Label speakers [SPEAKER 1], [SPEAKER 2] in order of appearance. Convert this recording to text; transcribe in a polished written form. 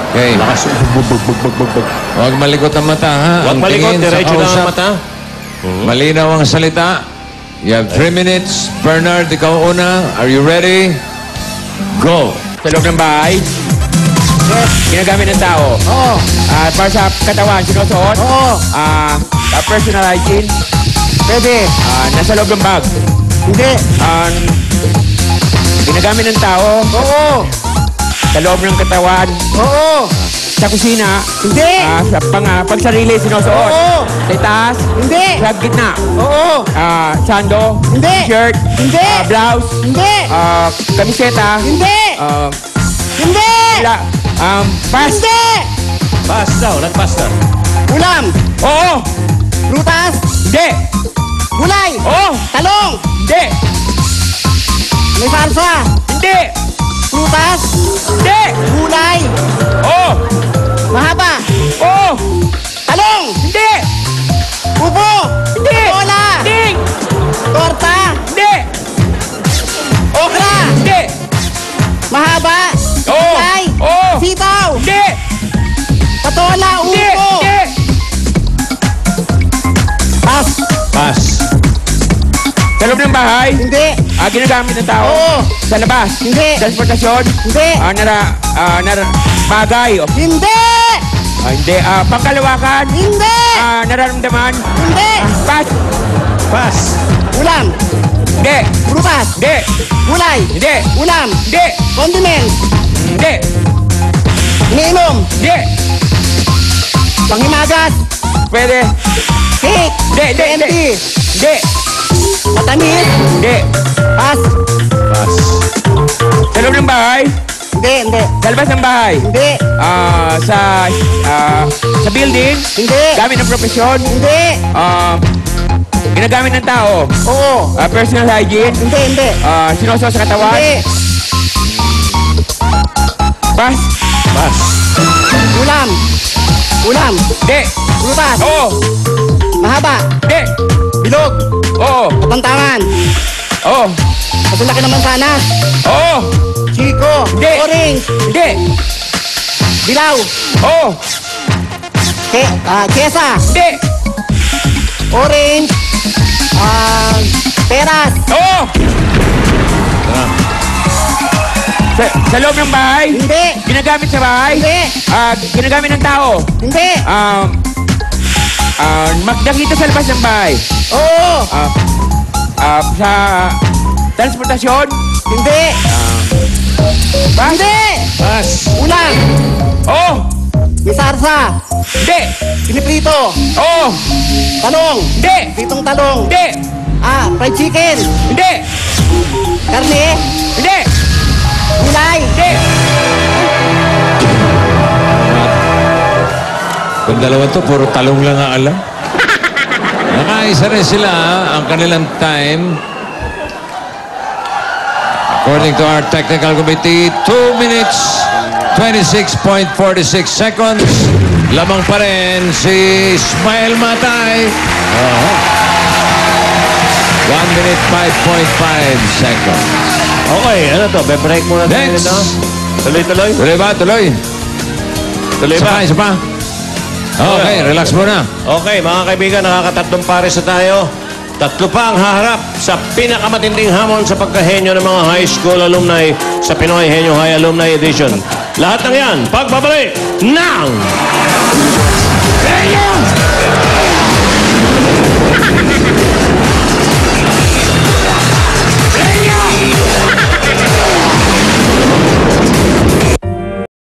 [SPEAKER 1] Okay.
[SPEAKER 2] Lakas.
[SPEAKER 1] Huwag malikot ang mata, ha?
[SPEAKER 3] Huwag
[SPEAKER 1] Ang
[SPEAKER 3] malikot,
[SPEAKER 1] tingin sa
[SPEAKER 3] diretso lang
[SPEAKER 1] kausap.
[SPEAKER 3] ang mata.
[SPEAKER 1] Malinaw ang salita. You have 3 minutes. Bernard, ikaw una. Are you ready? Go.
[SPEAKER 4] Sa loob ng bahay. Ginagamit ng tao.
[SPEAKER 5] Oo.
[SPEAKER 4] Para sa katawan, sinusuot.
[SPEAKER 5] Oo.
[SPEAKER 4] Personal hygiene.
[SPEAKER 5] Pwede.
[SPEAKER 4] Nasa loob ng bag.
[SPEAKER 5] Hindi.
[SPEAKER 4] Ginagamit ng tao.
[SPEAKER 5] Oo.
[SPEAKER 4] Sa loob ng katawan.
[SPEAKER 5] Oo.
[SPEAKER 4] Sa kusina.
[SPEAKER 5] Hindi.
[SPEAKER 4] Sa pagsarili, sinusuot.
[SPEAKER 5] Oo.
[SPEAKER 4] Sa itaas.
[SPEAKER 5] Hindi.
[SPEAKER 4] Sa gitna.
[SPEAKER 5] Oo.
[SPEAKER 4] Sando.
[SPEAKER 5] Hindi.
[SPEAKER 4] Shirt.
[SPEAKER 5] Hindi.
[SPEAKER 4] Blouse.
[SPEAKER 5] Hindi.
[SPEAKER 4] Kamiseta.
[SPEAKER 5] Hindi. Hindi.
[SPEAKER 4] Pass.
[SPEAKER 5] Hindi.
[SPEAKER 3] Pass daw, nag-pass na.
[SPEAKER 5] Ulam.
[SPEAKER 4] Oo.
[SPEAKER 5] Prutas.
[SPEAKER 4] Hindi.
[SPEAKER 5] Gulay.
[SPEAKER 4] Oo.
[SPEAKER 5] Talong.
[SPEAKER 4] Hindi.
[SPEAKER 5] May salsa.
[SPEAKER 4] Hindi.
[SPEAKER 5] Prutas.
[SPEAKER 4] Hindi.
[SPEAKER 5] Gulay.
[SPEAKER 4] Oo.
[SPEAKER 5] Mahaba.
[SPEAKER 4] Oo.
[SPEAKER 5] Talong.
[SPEAKER 4] Hindi.
[SPEAKER 5] Upo.
[SPEAKER 4] Hindi.
[SPEAKER 5] Bola.
[SPEAKER 4] Hindi.
[SPEAKER 5] Torta.
[SPEAKER 4] Hindi.
[SPEAKER 5] Okra.
[SPEAKER 4] Hindi.
[SPEAKER 5] Mahaba.
[SPEAKER 4] Oo.
[SPEAKER 5] Gulay.
[SPEAKER 4] Oo.
[SPEAKER 5] Sitaw.
[SPEAKER 4] Hindi.
[SPEAKER 5] Patola.
[SPEAKER 4] Hindi.
[SPEAKER 5] Upo.
[SPEAKER 4] Hindi.
[SPEAKER 5] Pass.
[SPEAKER 3] Pass.
[SPEAKER 4] Sa loob ng bahay.
[SPEAKER 5] Hindi.
[SPEAKER 4] Ginagamit ng tao.
[SPEAKER 5] Oo.
[SPEAKER 4] Sa labas.
[SPEAKER 5] Hindi.
[SPEAKER 4] Transportasyon.
[SPEAKER 5] Hindi.
[SPEAKER 4] Bagay.
[SPEAKER 5] Hindi.
[SPEAKER 4] Hindi. Pangkalawakan.
[SPEAKER 5] Hindi.
[SPEAKER 4] Nararamdaman.
[SPEAKER 5] Hindi.
[SPEAKER 4] Pass.
[SPEAKER 3] Pass.
[SPEAKER 5] Ulam.
[SPEAKER 4] Hindi.
[SPEAKER 5] Prutas.
[SPEAKER 4] Hindi.
[SPEAKER 5] Gulay.
[SPEAKER 4] Hindi.
[SPEAKER 5] Ulam.
[SPEAKER 4] Hindi.
[SPEAKER 5] Condiments.
[SPEAKER 4] Hindi.
[SPEAKER 5] Iniinom.
[SPEAKER 4] Hindi.
[SPEAKER 5] Panghimagas.
[SPEAKER 4] Pwede.
[SPEAKER 5] Cake.
[SPEAKER 4] Hindi. Hindi. Hindi.
[SPEAKER 5] TNT.
[SPEAKER 4] Hindi.
[SPEAKER 5] Matamis.
[SPEAKER 4] Hindi.
[SPEAKER 5] Pass.
[SPEAKER 3] Pass.
[SPEAKER 4] Sa loob ng bahay.
[SPEAKER 5] Hindi. Hindi.
[SPEAKER 4] Sa labas ng bahay.
[SPEAKER 5] Hindi.
[SPEAKER 4] Sa building.
[SPEAKER 5] Hindi.
[SPEAKER 4] Gamit ng profesyon.
[SPEAKER 5] Hindi.
[SPEAKER 4] Ginagamit ng tao.
[SPEAKER 5] Oo.
[SPEAKER 4] Personal hygiene.
[SPEAKER 5] Hindi. Hindi.
[SPEAKER 4] Sinusuot sa katawan.
[SPEAKER 5] Hindi.
[SPEAKER 4] Pass.
[SPEAKER 3] Pass.
[SPEAKER 5] Ulam. Ulam.
[SPEAKER 4] Hindi.
[SPEAKER 5] Prutas.
[SPEAKER 4] Oo.
[SPEAKER 5] Mahaba.
[SPEAKER 4] Hindi.
[SPEAKER 5] Bilog.
[SPEAKER 4] Oo.
[SPEAKER 5] Katantangan.
[SPEAKER 4] Oo.
[SPEAKER 5] Kasulaki ng mansanas.
[SPEAKER 4] Oo.
[SPEAKER 5] Chico.
[SPEAKER 4] Hindi.
[SPEAKER 5] Orange.
[SPEAKER 4] Hindi.
[SPEAKER 5] Dilaw.
[SPEAKER 4] Oo.
[SPEAKER 5] Kesa.
[SPEAKER 4] Hindi.
[SPEAKER 5] Orange. Peras.
[SPEAKER 4] Oo. Sa loob ng bahay.
[SPEAKER 5] Hindi.
[SPEAKER 4] Ginagamit sa bahay.
[SPEAKER 5] Hindi.
[SPEAKER 4] Ginagamit ng tao.
[SPEAKER 5] Hindi.
[SPEAKER 4] Nakita sa labas ng bahay.
[SPEAKER 5] Oo.
[SPEAKER 4] Sa transportasyon.
[SPEAKER 5] Hindi.
[SPEAKER 4] Pass.
[SPEAKER 5] Hindi.
[SPEAKER 3] Pass.
[SPEAKER 5] Ulam.
[SPEAKER 4] Oo.
[SPEAKER 5] May sarsa.
[SPEAKER 4] Hindi.
[SPEAKER 5] Piniprito.
[SPEAKER 4] Oo.
[SPEAKER 5] Talong.
[SPEAKER 4] Hindi.
[SPEAKER 5] Pritong talong.
[SPEAKER 4] Hindi.
[SPEAKER 5] Fried chicken.
[SPEAKER 4] Hindi.
[SPEAKER 5] Karne.
[SPEAKER 4] Hindi.
[SPEAKER 5] Gulay.
[SPEAKER 4] Hindi.
[SPEAKER 1] Kung dalawa to, puro talong lang ang alam. Nakaisa rin sila ang kanilang time. According to our technical committee, 2 minutes, 26.46 seconds. Lamang pa rin si Ismael Matay. 1 minute, 5.5 seconds.
[SPEAKER 3] Okay, ano to? Be-break muna tayo
[SPEAKER 1] Next.
[SPEAKER 3] nito. Tuloy-tuloy.
[SPEAKER 1] Tuloy ba? Tuloy.
[SPEAKER 3] Tuloy ba?
[SPEAKER 1] Isa pa. Okay, relax muna.
[SPEAKER 3] Okay, mga kaibigan, nakakatatlong pares na tayo. Tatlo pa ang haharap sa pinakamatinding hamon sa pagkahenyo ng mga high school alumni sa Pinoy Henyo High Alumni Edition. Lahat ng yan, pagbabalik ng